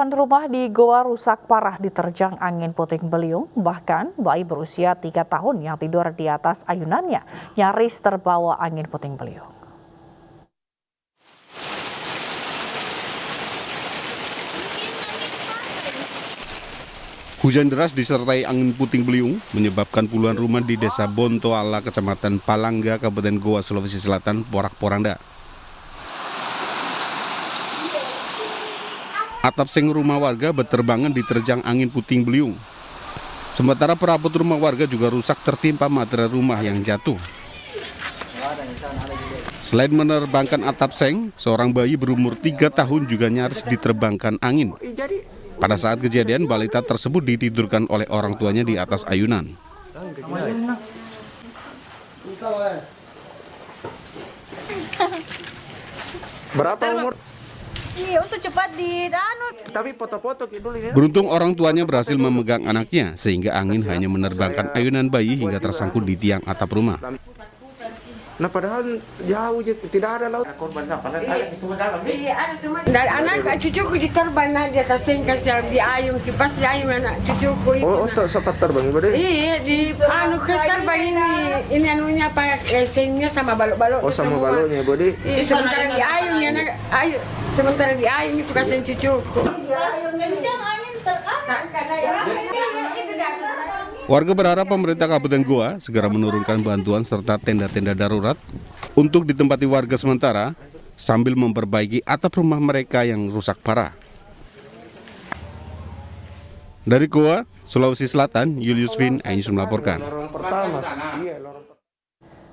Puluhan rumah di Goa rusak parah diterjang angin puting beliung. Bahkan bayi berusia 3 tahun yang tidur di atas ayunannya nyaris terbawa angin puting beliung. Hujan deras disertai angin puting beliung menyebabkan puluhan rumah di Desa Bontoala, Kecamatan Palangga, Kabupaten Goa, Sulawesi Selatan, porak-poranda. Atap seng rumah warga berterbangan diterjang angin puting beliung. Sementara perabot rumah warga juga rusak tertimpa material rumah yang jatuh. Selain menerbangkan atap seng, seorang bayi berumur 3 tahun juga nyaris diterbangkan angin. Pada saat kejadian, balita tersebut ditidurkan oleh orang tuanya di atas ayunan. Berapa umur? Iya, untuk cepat Tapi foto-foto dulu ya. Beruntung orang tuanya berhasil memegang anaknya, sehingga angin hanya menerbangkan ayunan bayi hingga tersangkut di tiang atap rumah. Nah, padahal jauh, tidak ada laut. Korban Iya, ada semua. Dari anak cucuku diterbang di atas sengkas yang diayung, kipas diayung anak cucuku itu. Oh, sempat terbang ibu deh. Iya, di terbang ini anunya apa sengnya sama balok-balok. Oh, sama baloknya ibu deh. Iya, sementara diayung ya anak, sementara diayung itu kasihan cucuku. Warga berharap pemerintah Kabupaten Goa segera menurunkan bantuan serta tenda-tenda darurat untuk ditempati warga sementara sambil memperbaiki atap rumah mereka yang rusak parah. Dari Goa, Sulawesi Selatan, Julius Vin, iNews melaporkan.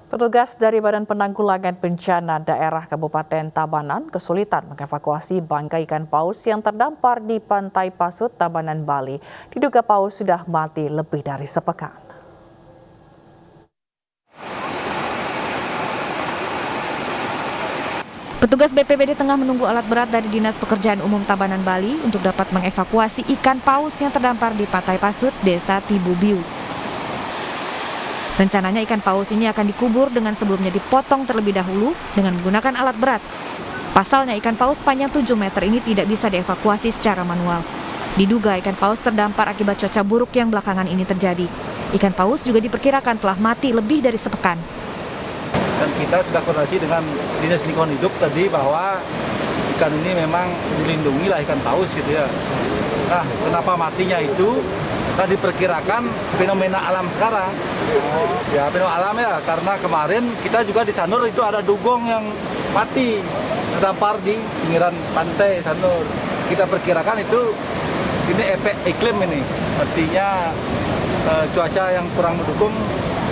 Petugas dari Badan Penanggulangan Bencana Daerah Kabupaten Tabanan kesulitan mengevakuasi bangkai ikan paus yang terdampar di Pantai Pasut, Tabanan, Bali. Diduga paus sudah mati lebih dari sepekan. Petugas BPBD tengah menunggu alat berat dari Dinas Pekerjaan Umum Tabanan, Bali untuk dapat mengevakuasi ikan paus yang terdampar di Pantai Pasut, Desa Tibubiu. Rencananya ikan paus ini akan dikubur dengan sebelumnya dipotong terlebih dahulu dengan menggunakan alat berat. Pasalnya ikan paus panjang 7 meter ini tidak bisa dievakuasi secara manual. Diduga ikan paus terdampar akibat cuaca buruk yang belakangan ini terjadi. Ikan paus juga diperkirakan telah mati lebih dari sepekan. Dan kita sudah koordinasi dengan Dinas Lingkungan Hidup tadi bahwa ikan ini memang dilindungi lah ikan paus gitu ya. Nah, kenapa matinya itu? Kita diperkirakan fenomena alam sekarang. Ya, fenomena alam ya, karena kemarin kita juga di Sanur itu ada dugong yang mati terdampar di pinggiran pantai Sanur. Kita perkirakan itu ini efek iklim ini, artinya cuaca yang kurang mendukung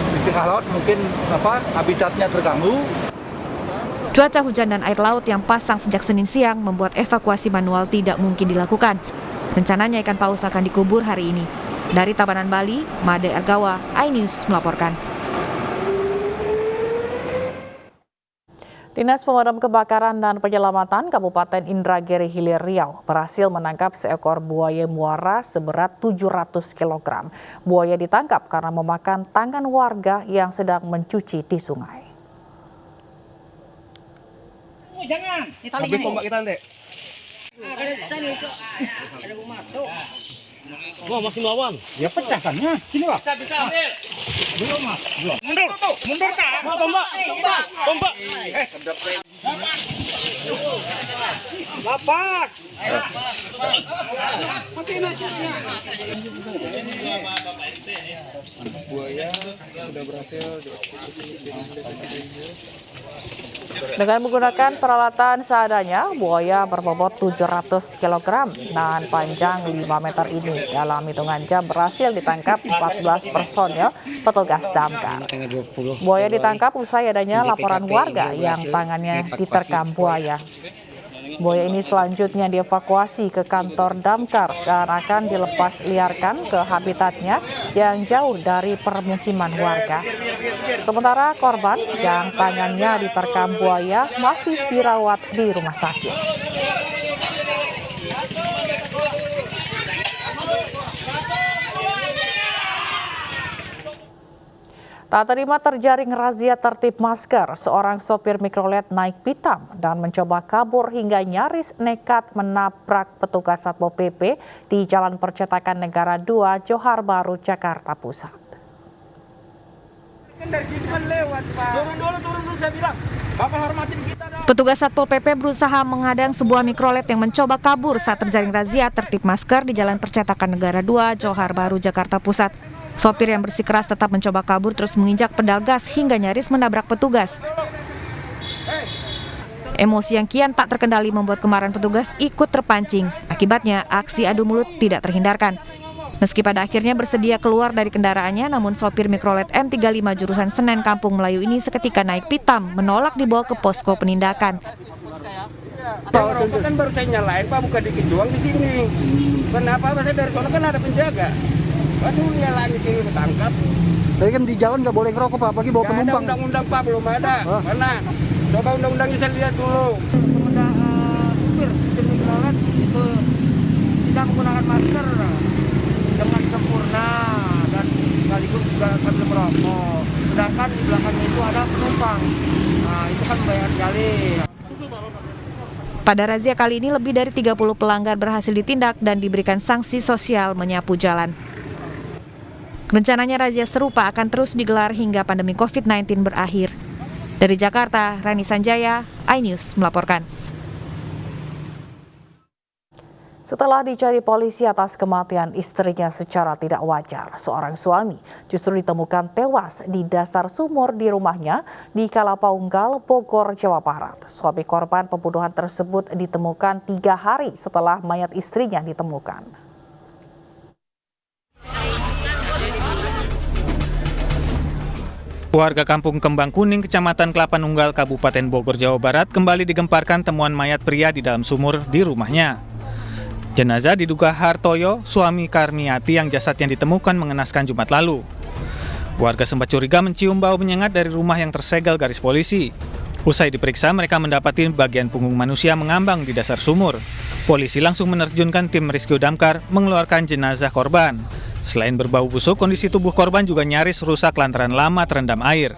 di tengah laut mungkin habitatnya terganggu. Cuaca hujan dan air laut yang pasang sejak Senin siang membuat evakuasi manual tidak mungkin dilakukan. Rencananya ikan paus akan dikubur hari ini. Dari Tabanan, Bali, Made Argawa, iNews melaporkan. Dinas Pemadam Kebakaran dan Penyelamatan Kabupaten Indragiri Hilir Riau berhasil menangkap seekor buaya muara seberat 700 kg. Buaya ditangkap karena memakan tangan warga yang sedang mencuci di sungai. Jangan, habis tombak kita, Dek. Wah, masih melawan. Ya pecahkannya. Sini, Pak. Bisa. Belum, Mas. Belum. Mundur, Kak. Tombak. Lapas. Buaya sudah berhasil. Dengan menggunakan peralatan seadanya, buaya berbobot 700 kg dan panjang 5 meter ini dalam hitungan jam berhasil ditangkap 14 personel petugas damkar. Buaya ditangkap usai adanya laporan warga yang tangannya diterkam buaya. Buaya ini selanjutnya dievakuasi ke kantor damkar dan akan dilepas liarkan ke habitatnya yang jauh dari permukiman warga. Sementara korban yang tangannya diterkam buaya masih dirawat di rumah sakit. Tak terima terjaring razia tertib masker, seorang sopir mikrolet naik pitam dan mencoba kabur hingga nyaris nekat menabrak petugas Satpol PP di Jalan Percetakan Negara 2, Johar Baru, Jakarta Pusat. Petugas Satpol PP berusaha menghadang sebuah mikrolet yang mencoba kabur saat terjaring razia tertib masker di Jalan Percetakan Negara 2, Johar Baru, Jakarta Pusat. Sopir yang bersikeras tetap mencoba kabur terus menginjak pedal gas hingga nyaris menabrak petugas. Emosi yang kian tak terkendali membuat kemarahan petugas ikut terpancing. Akibatnya, aksi adu mulut tidak terhindarkan. Meski pada akhirnya bersedia keluar dari kendaraannya, namun sopir mikrolet M35 jurusan Senen Kampung Melayu ini seketika naik pitam, menolak dibawa ke posko penindakan. Rokok kan baru saya nyalain, Pak, bukan dikit doang di sini. Kenapa? Saya dari sana kan ada penjaga. Waduh, nyalain di sini ketangkap. Tapi kan di jalan nggak boleh ngerokok, Pak, apalagi bawa penumpang. Ada undang-undang, Pak, belum ada. Mana? Coba undang-undangnya saya lihat dulu. Supir mikrolet itu tidak menggunakan masker dengan sempurna dan sekaligus juga sambil merokok. Sedangkan di belakangnya itu ada penumpang. Nah, itu kan membayar sekali. Pada razia kali ini lebih dari 30 pelanggar berhasil ditindak dan diberikan sanksi sosial menyapu jalan. Rencananya razia serupa akan terus digelar hingga pandemi COVID-19 berakhir. Dari Jakarta, Rani Sanjaya, iNews melaporkan. Setelah dicari polisi atas kematian istrinya secara tidak wajar, seorang suami justru ditemukan tewas di dasar sumur di rumahnya di Kalapaunggal, Bogor, Jawa Barat. Suami korban pembunuhan tersebut ditemukan 3 hari setelah mayat istrinya ditemukan. Warga Kampung Kembang Kuning, Kecamatan Kelapa Nunggal, Kabupaten Bogor, Jawa Barat kembali digemparkan temuan mayat pria di dalam sumur di rumahnya. Jenazah diduga Hartoyo, suami Karmiati yang jasadnya ditemukan mengenaskan Jumat lalu. Warga sempat curiga mencium bau menyengat dari rumah yang tersegel garis polisi. Usai diperiksa, mereka mendapati bagian punggung manusia mengambang di dasar sumur. Polisi langsung menerjunkan tim rescue damkar mengeluarkan jenazah korban. Selain berbau busuk, kondisi tubuh korban juga nyaris rusak lantaran lama terendam air.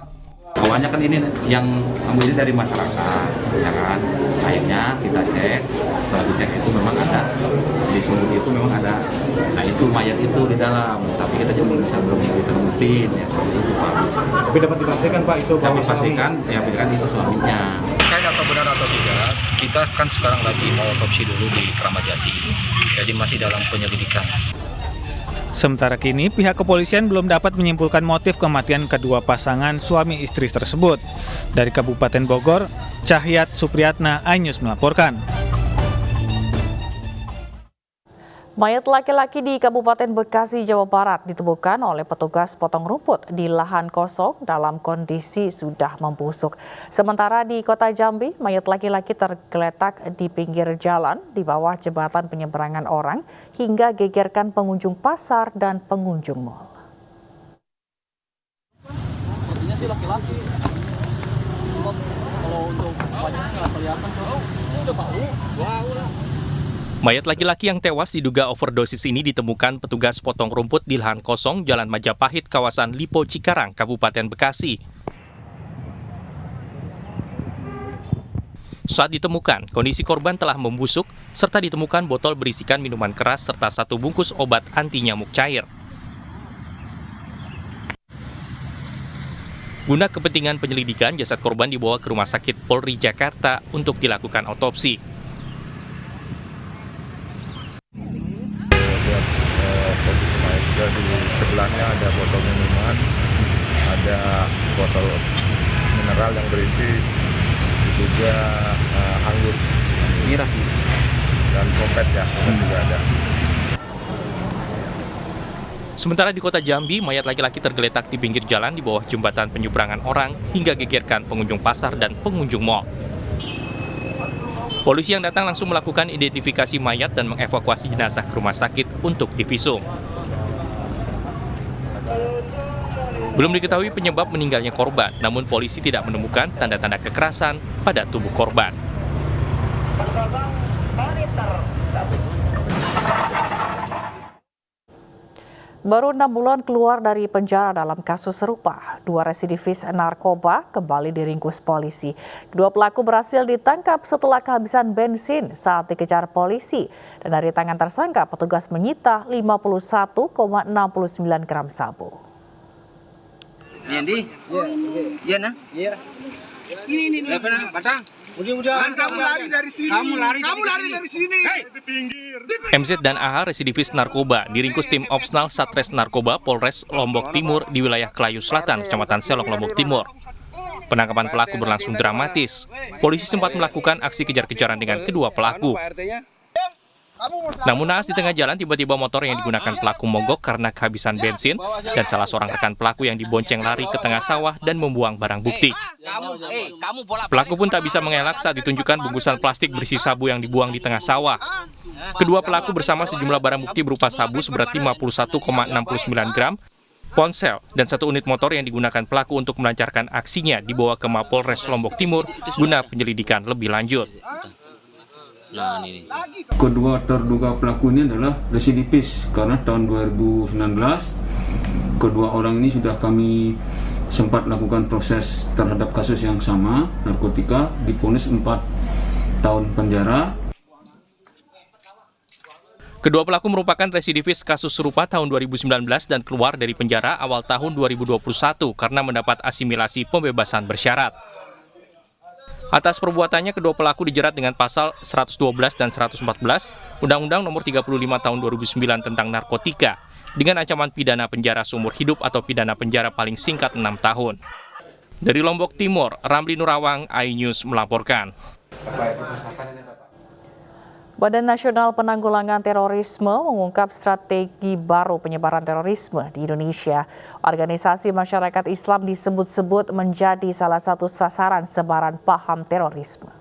Awalnya kan ini yang ini dari masyarakat, ya kan. Akhirnya kita cek, setelah dicek itu memang ada di sumur itu memang ada. Nah itu mayat itu di dalam, tapi kita belum bisa membuktiin ya seperti itu, Pak. Tapi dapat dipastikan, Pak, itu kami pastikan, ya kan itu suaminya. Terkait atau benar atau tidak, kita kan sekarang lagi mau otopsi dulu di Kramat Jati, jadi masih dalam penyelidikan. Sementara kini, pihak kepolisian belum dapat menyimpulkan motif kematian kedua pasangan suami istri tersebut. Dari Kabupaten Bogor, Cahyat Supriyatna, iNews melaporkan. Mayat laki-laki di Kabupaten Bekasi, Jawa Barat ditemukan oleh petugas potong rumput di lahan kosong dalam kondisi sudah membusuk. Sementara di Kota Jambi, mayat laki-laki tergeletak di pinggir jalan di bawah jembatan penyeberangan orang hingga gegerkan pengunjung pasar dan pengunjung mal. Sepertinya sih laki-laki. Kalau untuk banyak nggak kelihatan, udah bau. Bau lah. Mayat laki-laki yang tewas diduga overdosis ini ditemukan petugas potong rumput di lahan kosong Jalan Majapahit, kawasan Lipo Cikarang, Kabupaten Bekasi. Saat ditemukan, kondisi korban telah membusuk, serta ditemukan botol berisikan minuman keras serta 1 bungkus obat anti nyamuk cair. Guna kepentingan penyelidikan, jasad korban dibawa ke Rumah Sakit Polri Jakarta untuk dilakukan otopsi. Posisi mayat juga di sebelahnya ada botol minuman, ada botol mineral yang berisi juga anggur miras dan trompet ya, juga ada. Sementara di Kota Jambi, mayat laki-laki tergeletak di pinggir jalan di bawah jembatan penyeberangan orang hingga gegerkan pengunjung pasar dan pengunjung mal. Polisi yang datang langsung melakukan identifikasi mayat dan mengevakuasi jenazah ke rumah sakit untuk divisum. Belum diketahui penyebab meninggalnya korban, namun polisi tidak menemukan tanda-tanda kekerasan pada tubuh korban. Baru 6 bulan keluar dari penjara dalam kasus serupa, 2 residivis narkoba kembali diringkus polisi. Kedua pelaku berhasil ditangkap setelah kehabisan bensin saat dikejar polisi. Dan dari tangan tersangka, petugas menyita 51,69 gram sabu. Yendi? Iya, nah? Iya. Ini. Lepas batang. Udah. Kamu lari dari sini. Kamu lari dari sini. MZ dan AH residivis narkoba diringkus tim Opsnal Satres Narkoba Polres Lombok Timur di wilayah Kelayu Selatan, Kecamatan Selok, Lombok Timur. Penangkapan pelaku berlangsung dramatis. Polisi sempat melakukan aksi kejar-kejaran dengan kedua pelaku. Namun naas di tengah jalan tiba-tiba motor yang digunakan pelaku mogok karena kehabisan bensin dan salah seorang rekan pelaku yang dibonceng lari ke tengah sawah dan membuang barang bukti. Pelaku pun tak bisa mengelak saat ditunjukkan bungkusan plastik berisi sabu yang dibuang di tengah sawah. Kedua pelaku bersama sejumlah barang bukti berupa sabu seberat 51,69 gram, ponsel, dan 1 unit motor yang digunakan pelaku untuk melancarkan aksinya dibawa ke Mapolres Lombok Timur guna penyelidikan lebih lanjut. Kedua terduga pelaku ini adalah residivis karena tahun 2019 kedua orang ini sudah kami sempat lakukan proses terhadap kasus yang sama, narkotika, divonis 4 tahun penjara. Kedua pelaku merupakan residivis kasus serupa tahun 2019 dan keluar dari penjara awal tahun 2021 karena mendapat asimilasi pembebasan bersyarat. Atas perbuatannya, kedua pelaku dijerat dengan pasal 112 dan 114 Undang-Undang Nomor 35 Tahun 2009 tentang narkotika dengan ancaman pidana penjara seumur hidup atau pidana penjara paling singkat 6 tahun. Dari Lombok Timur, Ramli Nurawang, iNews melaporkan. Badan Nasional Penanggulangan Terorisme mengungkap strategi baru penyebaran terorisme di Indonesia. Organisasi masyarakat Islam disebut-sebut menjadi salah satu sasaran sebaran paham terorisme.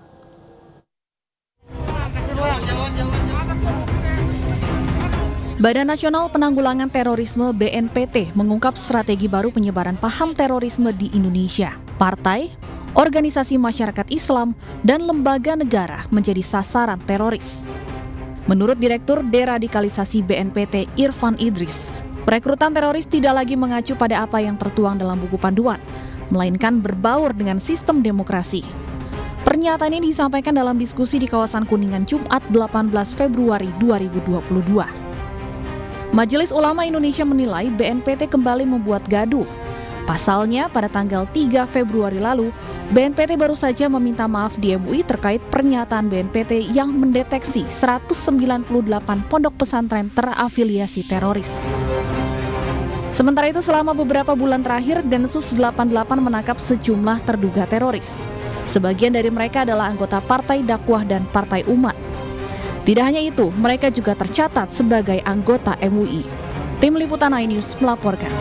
Badan Nasional Penanggulangan Terorisme BNPT mengungkap strategi baru penyebaran paham terorisme di Indonesia. Partai, organisasi masyarakat Islam, dan lembaga negara menjadi sasaran teroris. Menurut Direktur Deradikalisasi BNPT Irfan Idris, perekrutan teroris tidak lagi mengacu pada apa yang tertuang dalam buku panduan, melainkan berbaur dengan sistem demokrasi. Pernyataan ini disampaikan dalam diskusi di kawasan Kuningan Jumat 18 Februari 2022. Majelis Ulama Indonesia menilai BNPT kembali membuat gaduh. Pasalnya, pada tanggal 3 Februari lalu, BNPT baru saja meminta maaf di MUI terkait pernyataan BNPT yang mendeteksi 198 pondok pesantren terafiliasi teroris. Sementara itu, selama beberapa bulan terakhir, Densus 88 menangkap sejumlah terduga teroris. Sebagian dari mereka adalah anggota Partai Dakwah dan Partai Umat. Tidak hanya itu, mereka juga tercatat sebagai anggota MUI. Tim Liputan iNews melaporkan.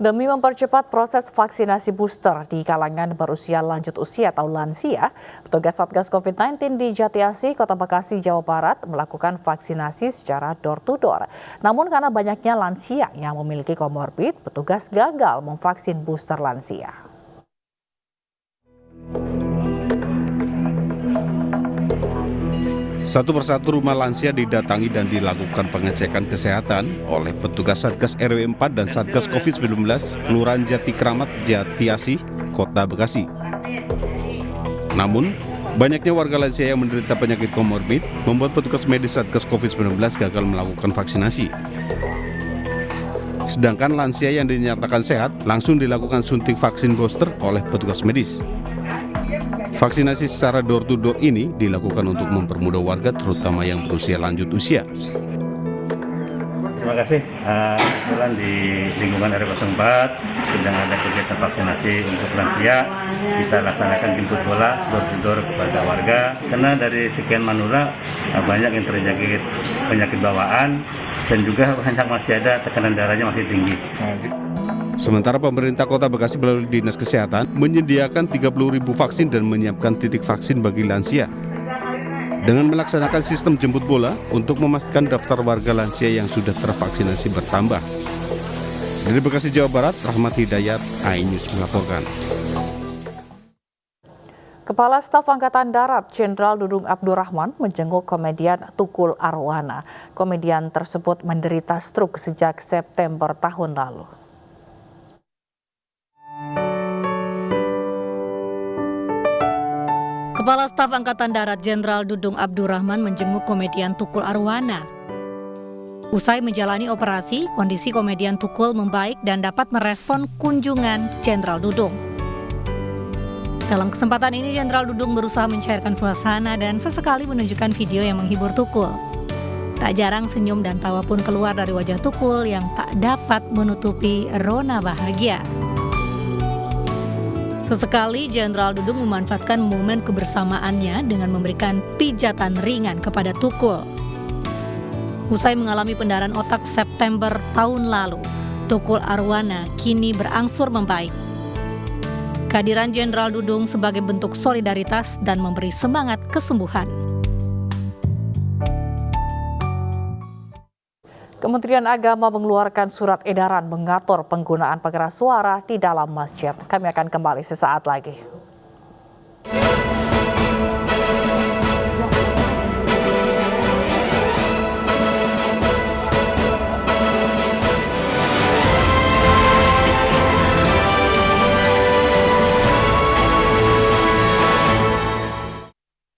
Demi mempercepat proses vaksinasi booster di kalangan berusia lanjut usia atau lansia, petugas Satgas COVID-19 di Jati Asih, Kota Bekasi, Jawa Barat melakukan vaksinasi secara door-to-door. Namun karena banyaknya lansia yang memiliki komorbid, petugas gagal memvaksin booster lansia. Satu persatu rumah lansia didatangi dan dilakukan pengecekan kesehatan oleh petugas Satgas RW 4 dan Satgas COVID-19 Kelurahan Jati Kramat, Jati Asih, Kota Bekasi. Namun, banyaknya warga lansia yang menderita penyakit komorbid membuat petugas medis Satgas COVID-19 gagal melakukan vaksinasi. Sedangkan lansia yang dinyatakan sehat langsung dilakukan suntik vaksin booster oleh petugas medis. Vaksinasi secara door-to-door ini dilakukan untuk mempermudah warga terutama yang berusia lanjut usia. Terima kasih. Kebetulan di lingkungan RW 04 sedang ada kegiatan vaksinasi untuk lansia. Kita laksanakan jemput bola door-to-door kepada warga. Karena dari sekian manula banyak yang terjangkit penyakit bawaan dan juga banyak masih ada tekanan darahnya masih tinggi. Sementara pemerintah Kota Bekasi melalui Dinas Kesehatan menyediakan 30.000 vaksin dan menyiapkan titik vaksin bagi lansia. Dengan melaksanakan sistem jemput bola untuk memastikan daftar warga lansia yang sudah tervaksinasi bertambah. Dari Bekasi, Jawa Barat, Rahmat Hidayat, iNews melaporkan. Kepala Staf Angkatan Darat Jenderal Dudung Abdurrahman menjenguk komedian Tukul Arwana. Komedian tersebut menderita stroke sejak September tahun lalu. Kepala Staf Angkatan Darat Jenderal Dudung Abdurrahman menjenguk komedian Tukul Arwana. Usai menjalani operasi, kondisi komedian Tukul membaik dan dapat merespon kunjungan Jenderal Dudung. Dalam kesempatan ini, Jenderal Dudung berusaha mencairkan suasana dan sesekali menunjukkan video yang menghibur Tukul. Tak jarang senyum dan tawa pun keluar dari wajah Tukul yang tak dapat menutupi rona bahagia. Sesekali Jenderal Dudung memanfaatkan momen kebersamaannya dengan memberikan pijatan ringan kepada Tukul. Usai mengalami pendarahan otak September tahun lalu, Tukul Arwana kini berangsur membaik. Kehadiran Jenderal Dudung sebagai bentuk solidaritas dan memberi semangat kesembuhan. Kementerian Agama mengeluarkan surat edaran mengatur penggunaan pengeras suara di dalam masjid. Kami akan kembali sesaat lagi.